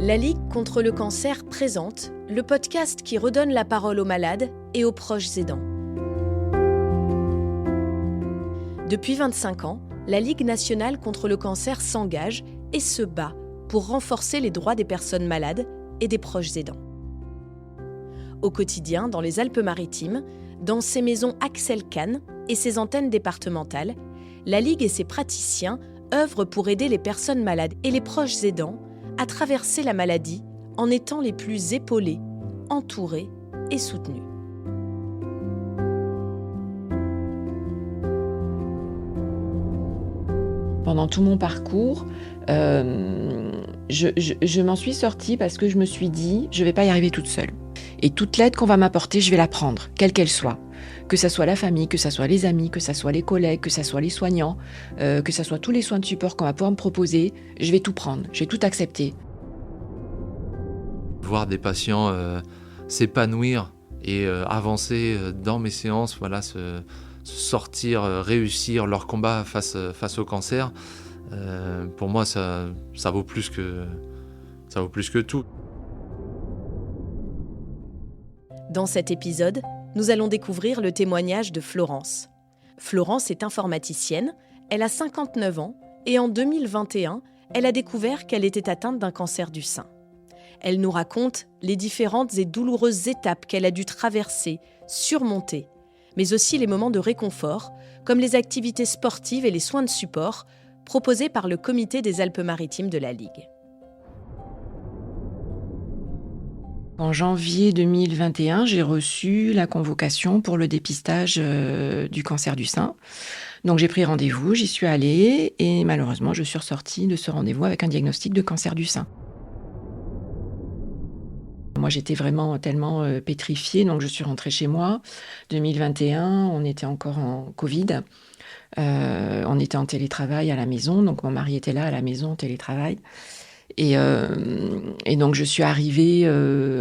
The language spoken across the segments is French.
La Ligue contre le cancer présente le podcast qui redonne la parole aux malades et aux proches aidants. Depuis 25 ans, la Ligue nationale contre le cancer s'engage et se bat pour renforcer les droits des personnes malades et des proches aidants. Au quotidien, dans les Alpes-Maritimes, dans ses maisons Axel Kahn et ses antennes départementales, la Ligue et ses praticiens œuvrent pour aider les personnes malades et les proches aidants à traverser la maladie en étant les plus épaulés, entourés et soutenus. Pendant tout mon parcours, je m'en suis sortie parce que je me suis dit, je ne vais pas y arriver toute seule. Et toute l'aide qu'on va m'apporter, je vais la prendre, quelle qu'elle soit. Que ça soit la famille, que ça soit les amis, que ça soit les collègues, que ça soit les soignants, que ça soit tous les soins de support qu'on va pouvoir me proposer, je vais tout prendre, je vais tout accepter. Voir des patients s'épanouir et avancer dans mes séances, voilà, se sortir, réussir leur combat face au cancer, pour moi ça vaut plus que tout. Dans cet épisode, nous allons découvrir le témoignage de Florence. Florence est informaticienne, elle a 59 ans et en 2021, elle a découvert qu'elle était atteinte d'un cancer du sein. Elle nous raconte les différentes et douloureuses étapes qu'elle a dû traverser, surmonter, mais aussi les moments de réconfort, comme les activités sportives et les soins de support proposés par le Comité des Alpes-Maritimes de la Ligue. En janvier 2021, j'ai reçu la convocation pour le dépistage du cancer du sein. Donc j'ai pris rendez-vous, j'y suis allée et malheureusement, je suis ressortie de ce rendez-vous avec un diagnostic de cancer du sein. Moi, j'étais vraiment tellement pétrifiée, donc je suis rentrée chez moi. 2021, on était encore en Covid. On était en télétravail à la maison, donc mon mari était là à la maison en télétravail. Et donc, je suis arrivée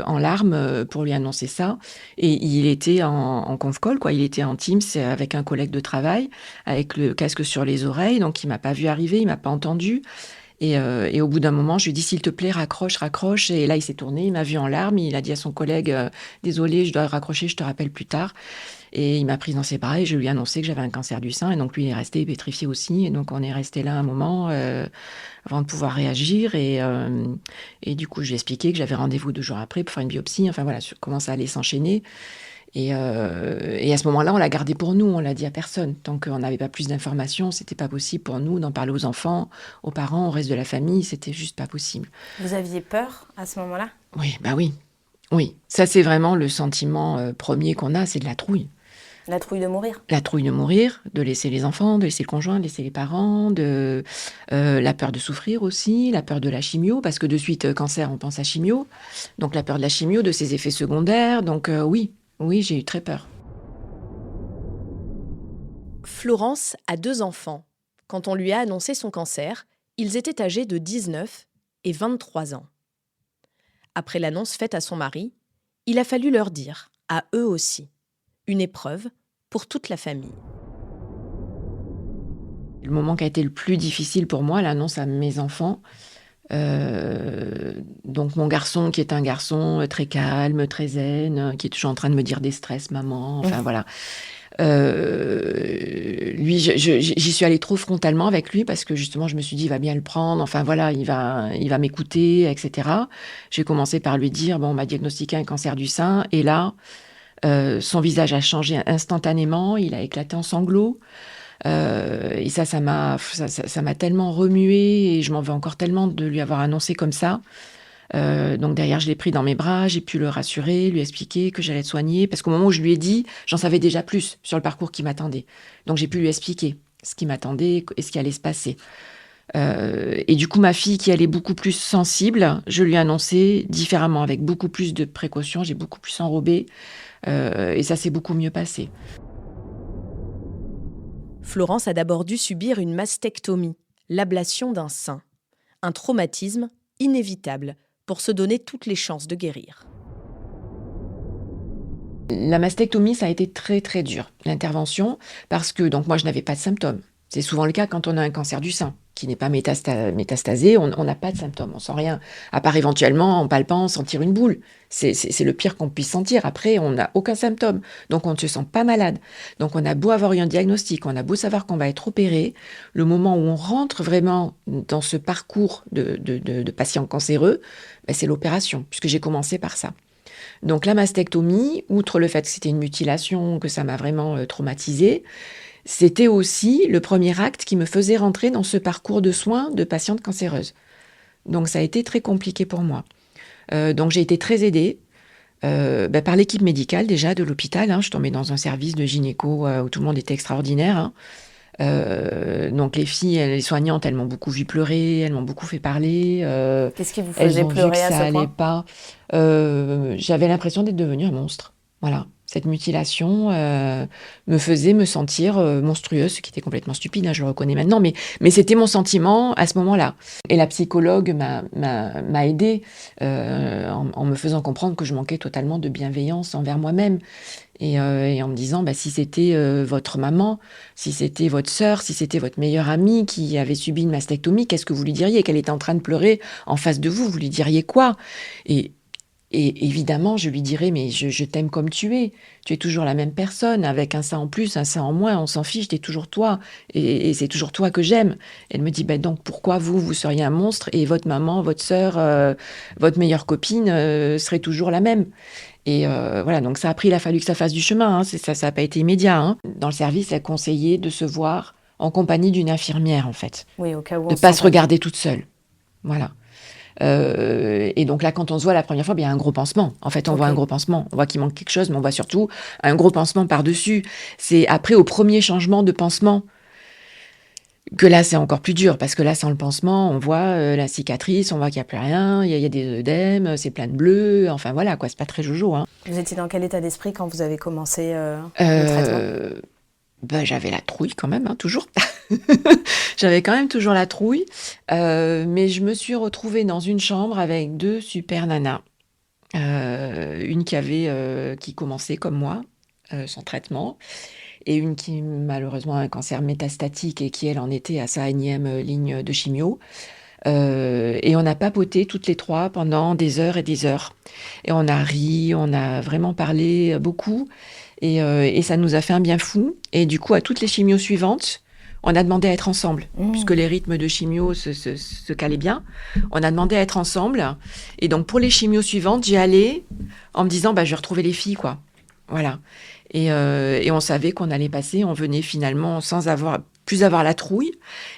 en larmes pour lui annoncer ça. Et il était en conf call, quoi. Il était en Teams avec un collègue de travail, avec le casque sur les oreilles. Donc, il m'a pas vu arriver, il m'a pas entendu. Et au bout d'un moment, je lui ai dit, s'il te plaît, raccroche. Et là, il s'est tourné, il m'a vu en larmes. Il a dit à son collègue, désolé, je dois raccrocher, je te rappelle plus tard. Et il m'a prise dans ses bras et je lui ai annoncé que j'avais un cancer du sein. Et donc, lui, il est resté pétrifié aussi. Et donc, on est resté là un moment avant de pouvoir réagir. Et du coup, je lui ai expliqué que j'avais rendez-vous 2 jours après pour faire une biopsie. Enfin, voilà, comment ça allait s'enchaîner. Et à ce moment-là, on l'a gardé pour nous. On l'a dit à personne. Tant qu'on n'avait pas plus d'informations, c'était pas possible pour nous d'en parler aux enfants, aux parents, au reste de la famille. C'était juste pas possible. Vous aviez peur à ce moment-là ? Oui, bah oui. Oui, ça c'est vraiment le sentiment premier qu'on a, c'est de la trouille. La trouille de mourir. La trouille de mourir, de laisser les enfants, de laisser le conjoint, de laisser les parents, de la peur de souffrir aussi, la peur de la chimio, parce que de suite, cancer, on pense à chimio. Donc la peur de la chimio, de ses effets secondaires. Donc oui, j'ai eu très peur. Florence a 2 enfants. Quand on lui a annoncé son cancer, ils étaient âgés de 19 et 23 ans. Après l'annonce faite à son mari, il a fallu leur dire, à eux aussi, une épreuve pour toute la famille. Le moment qui a été le plus difficile pour moi, l'annonce à mes enfants. Donc mon garçon, qui est un garçon très calme, très zen, qui est toujours en train de me dire des stress, maman, enfin voilà. Lui, j'y suis allée trop frontalement avec lui parce que justement, je me suis dit, il va bien le prendre. Enfin voilà, il va m'écouter, etc. J'ai commencé par lui dire, bon, on m'a diagnostiqué un cancer du sein. Et là, son visage a changé instantanément. Il a éclaté en sanglots. Et ça m'a tellement remué et je m'en veux encore tellement de lui avoir annoncé comme ça. Donc derrière, je l'ai pris dans mes bras, j'ai pu le rassurer, lui expliquer que j'allais être soignée, parce qu'au moment où je lui ai dit, j'en savais déjà plus sur le parcours qui m'attendait. Donc j'ai pu lui expliquer ce qui m'attendait et ce qui allait se passer. Et du coup, ma fille, qui elle est beaucoup plus sensible, je lui ai annoncé différemment, avec beaucoup plus de précautions, j'ai beaucoup plus enrobé, et ça s'est beaucoup mieux passé. Florence a d'abord dû subir une mastectomie, l'ablation d'un sein. Un traumatisme inévitable pour se donner toutes les chances de guérir. La mastectomie, ça a été très très dur, l'intervention, parce que donc moi je n'avais pas de symptômes. C'est souvent le cas quand on a un cancer du sein. qui n'est pas métastasée, on n'a pas de symptômes, on sent rien. À part éventuellement, en palpant, sentir une boule. C'est le pire qu'on puisse sentir. Après, on n'a aucun symptôme. Donc, on ne se sent pas malade. Donc, on a beau avoir eu un diagnostic, on a beau savoir qu'on va être opéré, le moment où on rentre vraiment dans ce parcours de patient cancéreux, ben, c'est l'opération, puisque j'ai commencé par ça. Donc, la mastectomie, outre le fait que c'était une mutilation, que ça m'a vraiment traumatisée, c'était aussi le premier acte qui me faisait rentrer dans ce parcours de soins de patiente cancéreuse. Donc, ça a été très compliqué pour moi. Donc, j'ai été très aidée par l'équipe médicale déjà de l'hôpital. Je tombais dans un service de gynéco où tout le monde était extraordinaire. Donc, les filles, les soignantes, elles m'ont beaucoup vu pleurer, elles m'ont beaucoup fait parler. Qu'est-ce qui vous Elles faisait ont vu pleurer que à ça ce allait point? pas. J'avais l'impression d'être devenue un monstre. Voilà. Cette mutilation me faisait me sentir monstrueuse, ce qui était complètement stupide, je le reconnais maintenant, mais c'était mon sentiment à ce moment-là. Et la psychologue m'a aidée en me faisant comprendre que je manquais totalement de bienveillance envers moi-même. Et en me disant, si c'était votre maman, si c'était votre sœur, si c'était votre meilleure amie qui avait subi une mastectomie, qu'est-ce que vous lui diriez? Qu'elle était en train de pleurer en face de vous, vous lui diriez quoi? Et évidemment, je lui dirais, mais je t'aime comme tu es toujours la même personne, avec un sein en plus, un sein en moins, on s'en fiche, t'es toujours toi, et c'est toujours toi que j'aime. Elle me dit, donc pourquoi vous seriez un monstre, et votre maman, votre sœur, votre meilleure copine serait toujours la même? Et voilà, donc ça il a fallu que ça fasse du chemin, ça n'a pas été immédiat. Dans le service, elle conseillait de se voir en compagnie d'une infirmière, en fait. Oui, au cas où de ne pas se regarder toute seule. Voilà. Et donc là, quand on se voit la première fois, il y a un gros pansement. En fait, on voit un gros pansement. On voit qu'il manque quelque chose, mais on voit surtout un gros pansement par-dessus. C'est après, au premier changement de pansement, que là, c'est encore plus dur. Parce que là, sans le pansement, on voit la cicatrice, on voit qu'il n'y a plus rien, il y a des œdèmes, c'est plein de bleu. Enfin, voilà, quoi, c'est pas très jojo. Vous étiez dans quel état d'esprit quand vous avez commencé le traitement? J'avais la trouille quand même, toujours. J'avais quand même toujours la trouille. Mais je me suis retrouvée dans une chambre avec 2 super nanas. Une qui commençait comme moi, son traitement, et une qui malheureusement a un cancer métastatique et qui, elle, en était à sa énième ligne de chimio. Et on a papoté toutes les 3 pendant des heures et des heures. Et on a ri, on a vraiment parlé beaucoup. Et ça nous a fait un bien fou. Et du coup, à toutes les chimios suivantes, on a demandé à être ensemble, puisque les rythmes de chimio se calaient bien. On a demandé à être ensemble. Et donc, pour les chimios suivantes, j'y allais en me disant, je vais retrouver les filles, quoi. Voilà. Et on savait qu'on allait passer, on venait finalement sans plus avoir la trouille,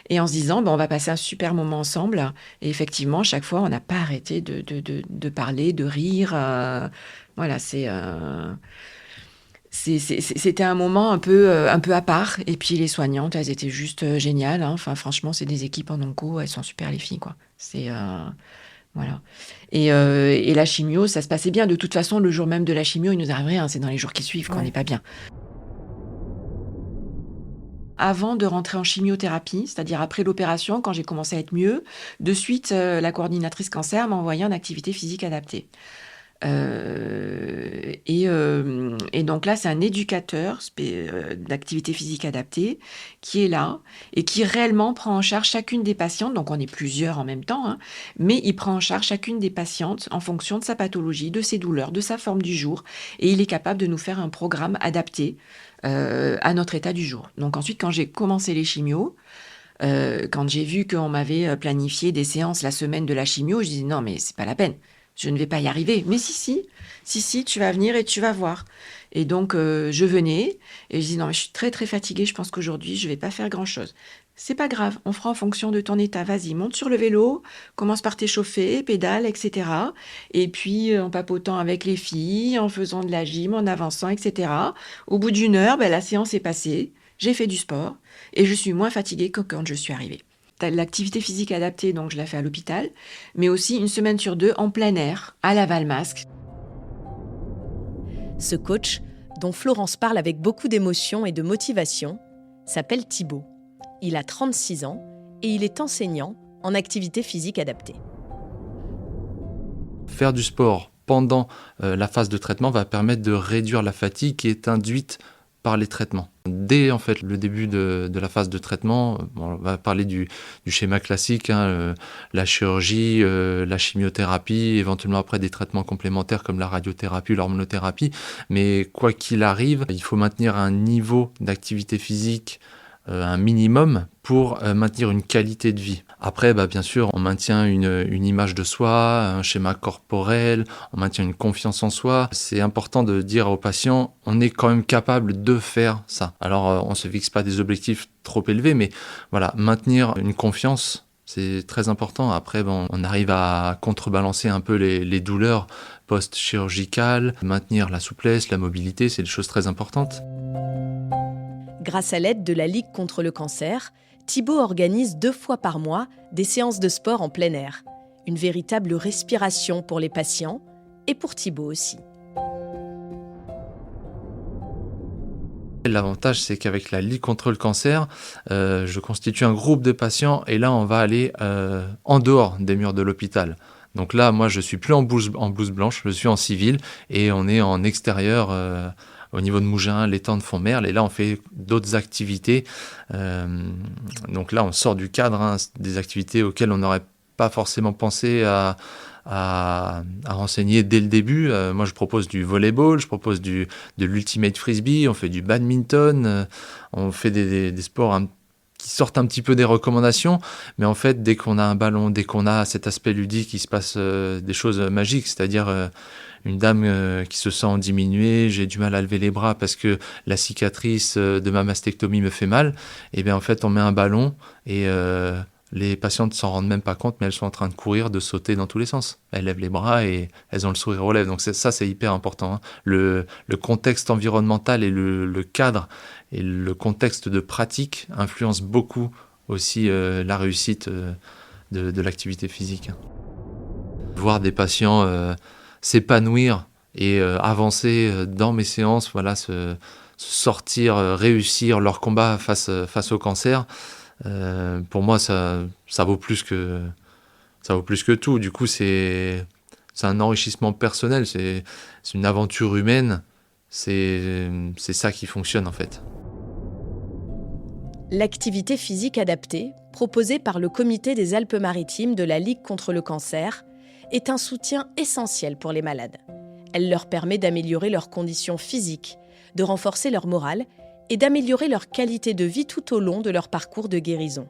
et en se disant, on va passer un super moment ensemble. Et effectivement, chaque fois, on n'a pas arrêté de parler, de rire. Voilà, c'était un moment un peu à part. Et puis les soignantes, elles étaient juste géniales. Enfin, franchement, c'est des équipes en onco, elles sont super les filles, quoi. Voilà. Et la chimio, ça se passait bien. De toute façon, le jour même de la chimio, il nous arrive rien. C'est dans les jours qui suivent qu'on n'est pas bien. Avant de rentrer en chimiothérapie, c'est-à-dire après l'opération, quand j'ai commencé à être mieux, de suite, la coordinatrice cancer m'a envoyé en activité physique adaptée. Et donc là, c'est un éducateur d'activité physique adaptée qui est là et qui réellement prend en charge chacune des patientes. Donc on est plusieurs en même temps, mais il prend en charge chacune des patientes en fonction de sa pathologie, de ses douleurs, de sa forme du jour, et il est capable de nous faire un programme adapté à notre état du jour. Donc ensuite, quand j'ai commencé les chimios, quand j'ai vu qu'on m'avait planifié des séances la semaine de la chimio, je disais non, mais c'est pas la peine. Je ne vais pas y arriver. Mais si, tu vas venir et tu vas voir. Et donc, je venais et je dis non, mais je suis très, très fatiguée. Je pense qu'aujourd'hui, je ne vais pas faire grand-chose. C'est pas grave, on fera en fonction de ton état. Vas-y, monte sur le vélo, commence par t'échauffer, pédale, etc. Et puis, en papotant avec les filles, en faisant de la gym, en avançant, etc. Au bout d'1 heure, la séance est passée. J'ai fait du sport et je suis moins fatiguée que quand je suis arrivée. L'activité physique adaptée, donc je la fais à l'hôpital, mais aussi 1 semaine sur 2 en plein air, à la Valmasque. Ce coach, dont Florence parle avec beaucoup d'émotion et de motivation, s'appelle Thibaut. Il a 36 ans et il est enseignant en activité physique adaptée. Faire du sport pendant la phase de traitement va permettre de réduire la fatigue qui est induite par les traitements. Dès en fait le début de la phase de traitement, on va parler du schéma classique, la chirurgie, la chimiothérapie, éventuellement après des traitements complémentaires comme la radiothérapie ou l'hormonothérapie. Mais quoi qu'il arrive, il faut maintenir un niveau d'activité physique, un minimum pour maintenir une qualité de vie. Après, bien sûr, on maintient une image de soi, un schéma corporel, on maintient une confiance en soi. C'est important de dire aux patients, on est quand même capable de faire ça. Alors, on ne se fixe pas des objectifs trop élevés, mais voilà, maintenir une confiance, c'est très important. Après, on arrive à contrebalancer un peu les douleurs post-chirurgicales, maintenir la souplesse, la mobilité, c'est des choses très importantes. Grâce à l'aide de la Ligue contre le cancer, Thibaut organise 2 fois par mois des séances de sport en plein air. Une véritable respiration pour les patients et pour Thibaut aussi. L'avantage, c'est qu'avec la Ligue contre le cancer, je constitue un groupe de patients et là, on va aller en dehors des murs de l'hôpital. Donc là, moi, je ne suis plus en blouse blanche, je suis en civil et on est en extérieur au niveau de Mougins, l'étang de Fontmerle, et là on fait d'autres activités. Donc là on sort du cadre des activités auxquelles on n'aurait pas forcément pensé à renseigner dès le début. Moi je propose du volleyball, je propose de l'ultimate frisbee, on fait du badminton, on fait des sports qui sortent un petit peu des recommandations, mais en fait dès qu'on a un ballon, dès qu'on a cet aspect ludique, il se passe des choses magiques, c'est-à-dire une dame qui se sent diminuée, j'ai du mal à lever les bras parce que la cicatrice de ma mastectomie me fait mal, et bien en fait on met un ballon et les patientes ne s'en rendent même pas compte, mais elles sont en train de courir, de sauter dans tous les sens. Elles lèvent les bras et elles ont le sourire aux lèvres. Donc ça c'est hyper important. Le contexte environnemental et le cadre et le contexte de pratique influencent beaucoup aussi la réussite de l'activité physique. Voir des patients s'épanouir et avancer dans mes séances, voilà, se sortir, réussir leur combat face au cancer, pour moi ça vaut plus que tout. Du coup c'est un enrichissement personnel, c'est une aventure humaine, c'est ça qui fonctionne en fait. L'activité physique adaptée, proposée par le Comité des Alpes-Maritimes de la Ligue contre le cancer, est un soutien essentiel pour les malades. Elle leur permet d'améliorer leurs conditions physiques, de renforcer leur morale et d'améliorer leur qualité de vie tout au long de leur parcours de guérison.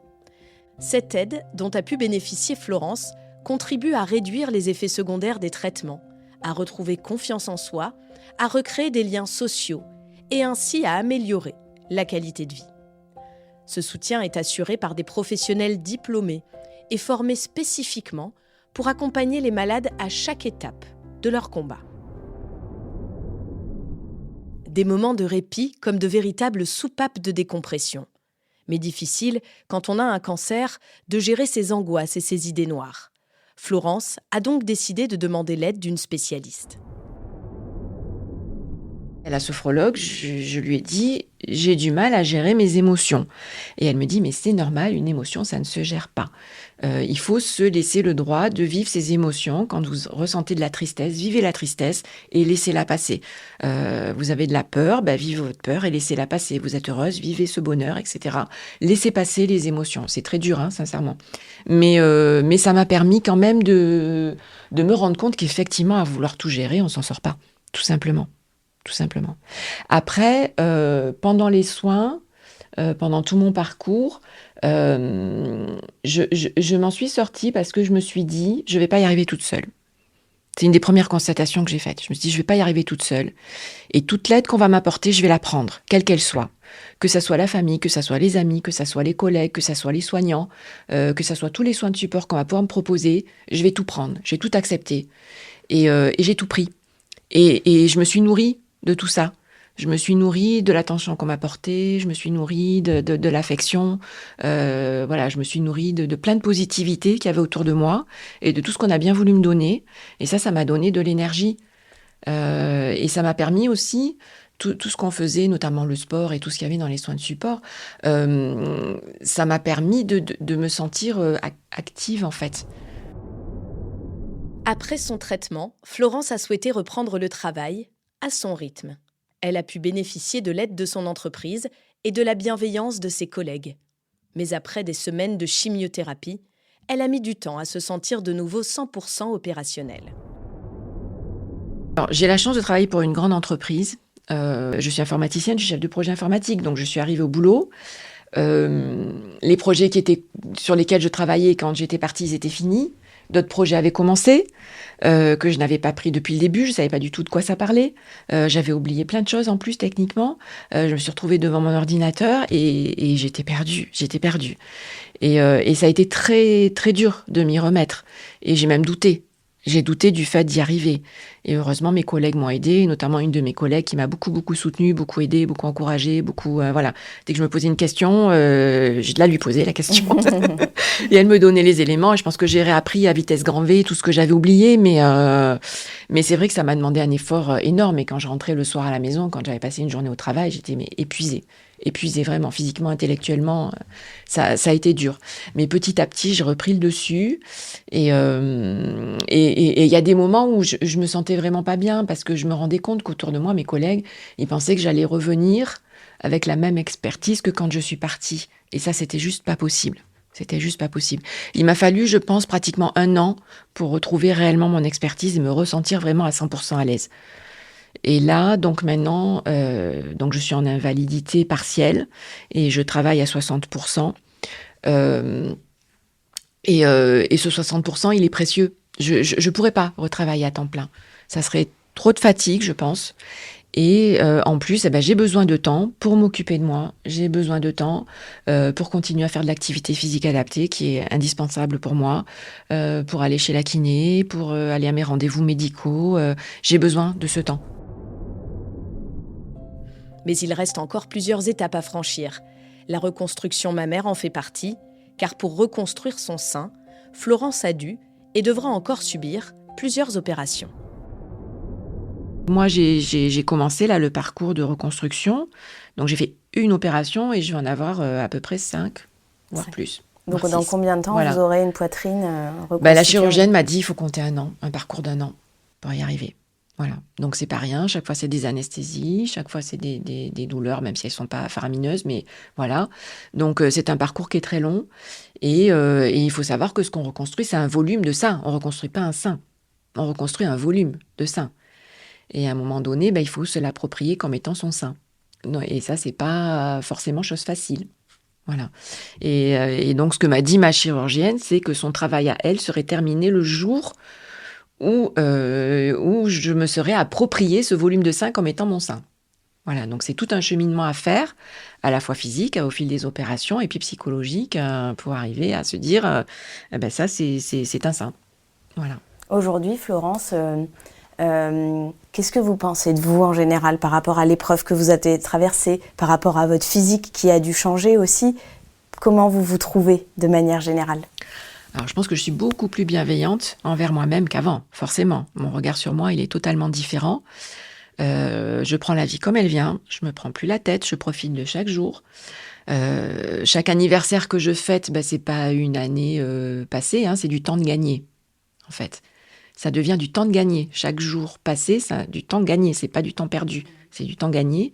Cette aide, dont a pu bénéficier Florence, contribue à réduire les effets secondaires des traitements, à retrouver confiance en soi, à recréer des liens sociaux et ainsi à améliorer la qualité de vie. Ce soutien est assuré par des professionnels diplômés et formés spécifiquement pour accompagner les malades à chaque étape de leur combat. Des moments de répit comme de véritables soupapes de décompression. Mais difficile, quand on a un cancer, de gérer ses angoisses et ses idées noires. Florence a donc décidé de demander l'aide d'une spécialiste. La sophrologue, je lui ai dit, j'ai du mal à gérer mes émotions. Et elle me dit, mais c'est normal, une émotion, ça ne se gère pas. Il faut se laisser le droit de vivre ses émotions. Quand vous ressentez de la tristesse, vivez la tristesse et laissez-la passer. Vous avez de la peur, vivez votre peur et laissez-la passer. Vous êtes heureuse, vivez ce bonheur, etc. Laissez passer les émotions. C'est très dur, sincèrement. Mais ça m'a permis quand même de me rendre compte qu'effectivement, à vouloir tout gérer, on ne s'en sort pas, tout simplement. Après, pendant les soins, pendant tout mon parcours, je m'en suis sortie parce que je me suis dit, je ne vais pas y arriver toute seule. C'est une des premières constatations que j'ai faites. Je me suis dit, je ne vais pas y arriver toute seule. Et toute l'aide qu'on va m'apporter, je vais la prendre, quelle qu'elle soit. Que ça soit la famille, que ça soit les amis, que ça soit les collègues, que ça soit les soignants, que ça soit tous les soins de support qu'on va pouvoir me proposer, je vais tout prendre, je vais tout accepter. Et j'ai tout pris. Et je me suis nourrie de tout ça. Je me suis nourrie de l'attention qu'on m'a portée, je me suis nourrie de l'affection, je me suis nourrie de plein de positivité qu'il y avait autour de moi et de tout ce qu'on a bien voulu me donner. Et ça m'a donné de l'énergie. Et ça m'a permis aussi, tout ce qu'on faisait, notamment le sport et tout ce qu'il y avait dans les soins de support, ça m'a permis de me sentir active en fait. Après son traitement, Florence a souhaité reprendre le travail à son rythme. Elle a pu bénéficier de l'aide de son entreprise et de la bienveillance de ses collègues. Mais après des semaines de chimiothérapie, elle a mis du temps à se sentir de nouveau 100% opérationnelle. Alors, j'ai la chance de travailler pour une grande entreprise. Je suis informaticienne, je suis chef de projet informatique, donc je suis arrivée au boulot. Les projets sur lesquels je travaillais quand j'étais partie, ils étaient finis. D'autres projets avaient commencé, que je n'avais pas pris depuis le début. Je ne savais pas du tout de quoi ça parlait. J'avais oublié plein de choses en plus techniquement. Je me suis retrouvée devant mon ordinateur et j'étais perdue. Et ça a été très, très dur de m'y remettre. Et j'ai même douté. J'ai douté du fait d'y arriver. Et heureusement, mes collègues m'ont aidée, notamment une de mes collègues qui m'a beaucoup, beaucoup soutenue, beaucoup aidée, beaucoup encouragée, voilà. Dès que je me posais une question, je la lui posais, la question. Et elle me donnait les éléments. Et je pense que j'ai réappris à vitesse grand V tout ce que j'avais oublié. Mais c'est vrai que ça m'a demandé un effort énorme. Et quand je rentrais le soir à la maison, quand j'avais passé une journée au travail, j'étais épuisée vraiment, physiquement, intellectuellement. Ça a été dur. Mais petit à petit, j'ai repris le dessus. Et il y a des moments où je me sentais vraiment pas bien parce que je me rendais compte qu'autour de moi, mes collègues, ils pensaient que j'allais revenir avec la même expertise que quand je suis partie. Et ça, c'était juste pas possible. Il m'a fallu, je pense, pratiquement 1 an pour retrouver réellement mon expertise et me ressentir vraiment à 100% à l'aise. Et là, donc maintenant, donc je suis en invalidité partielle et je travaille à 60%. Et ce 60%, il est précieux. Je pourrais pas retravailler à temps plein. Ça serait trop de fatigue, je pense. Et en plus, j'ai besoin de temps pour m'occuper de moi. J'ai besoin de temps pour continuer à faire de l'activité physique adaptée qui est indispensable pour moi, pour aller chez la kiné, pour aller à mes rendez-vous médicaux. J'ai besoin de ce temps. Mais il reste encore plusieurs étapes à franchir. La reconstruction mammaire en fait partie, car pour reconstruire son sein, Florence a dû et devra encore subir plusieurs opérations. Moi, j'ai commencé là le parcours de reconstruction. Donc, j'ai fait une opération et je vais en avoir à peu près 5, voire plus. Donc, dans combien de temps vous aurez une poitrine reconstituée ? La chirurgienne m'a dit qu'il faut compter 1 an, un parcours d'1 an pour y arriver. Voilà. Donc, c'est pas rien. Chaque fois, c'est des anesthésies. Chaque fois, c'est des douleurs, même si elles sont pas faramineuses. Mais voilà. Donc, c'est un parcours qui est très long. Et il faut savoir que ce qu'on reconstruit, c'est un volume de sein. On reconstruit pas un sein. On reconstruit un volume de sein. Et à un moment donné, il faut se l'approprier comme étant son sein. Et ça, c'est pas forcément chose facile. Voilà. Et donc, ce que m'a dit ma chirurgienne, c'est que son travail à elle serait terminé le jour où je me serais approprié ce volume de sein comme étant mon sein. Voilà, donc c'est tout un cheminement à faire, à la fois physique, au fil des opérations, et puis psychologique, pour arriver à se dire, ça, c'est un sein. Voilà. Aujourd'hui, Florence, qu'est-ce que vous pensez de vous en général par rapport à l'épreuve que vous avez traversée, par rapport à votre physique qui a dû changer aussi ? Comment vous vous trouvez de manière générale ? Alors, je pense que je suis beaucoup plus bienveillante envers moi-même qu'avant, forcément. Mon regard sur moi, il est totalement différent. Je prends la vie comme elle vient, je me prends plus la tête, je profite de chaque jour. Chaque anniversaire que je fête, c'est pas une année passée, c'est du temps de gagner, en fait. Ça devient du temps de gagner. Chaque jour passé, c'est du temps gagné, c'est pas du temps perdu, c'est du temps gagné.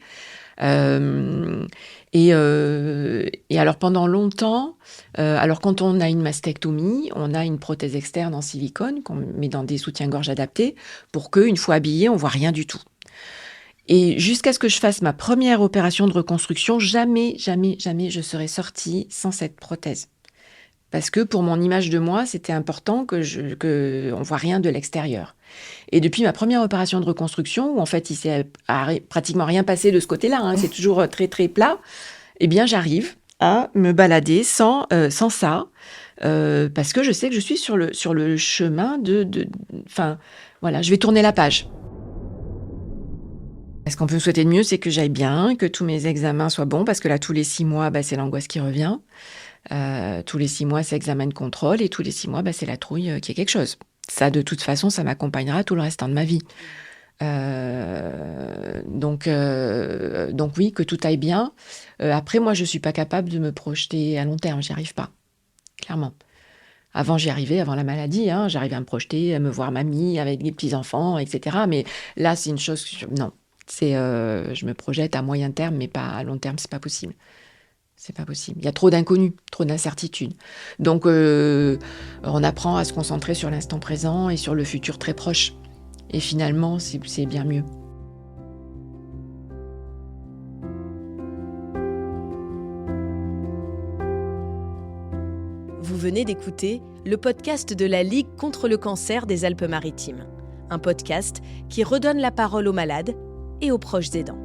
Et alors pendant longtemps, alors quand on a une mastectomie, on a une prothèse externe en silicone qu'on met dans des soutiens-gorge adaptés pour qu'une fois habillé, on voit rien du tout. Et jusqu'à ce que je fasse ma première opération de reconstruction, jamais je serais sortie sans cette prothèse. Parce que pour mon image de moi, c'était important que on voit rien de l'extérieur. Et depuis ma première opération de reconstruction, où en fait il s'est pratiquement rien passé de ce côté-là, c'est toujours très très plat, eh bien j'arrive à me balader sans ça, parce que je sais que je suis sur le chemin voilà, je vais tourner la page. Ce qu'on peut me souhaiter de mieux, c'est que j'aille bien, que tous mes examens soient bons, parce que là, tous les 6 mois, c'est l'angoisse qui revient. Tous les 6 mois, c'est examen de contrôle, et tous les 6 mois, c'est la trouille qui est quelque chose. Ça, de toute façon, ça m'accompagnera tout le restant de ma vie. Donc oui, que tout aille bien. Après, moi, je suis pas capable de me projeter à long terme, j'y arrive pas, clairement. Avant, j'y arrivais, avant la maladie, j'arrivais à me projeter, à me voir mamie avec des petits-enfants, etc. Mais là, c'est une chose... Non, Je me projette à moyen terme, mais pas à long terme, c'est pas possible. C'est pas possible. Il y a trop d'inconnus, trop d'incertitudes. Donc, on apprend à se concentrer sur l'instant présent et sur le futur très proche. Et finalement, c'est bien mieux. Vous venez d'écouter le podcast de la Ligue contre le cancer des Alpes-Maritimes. Un podcast qui redonne la parole aux malades et aux proches aidants.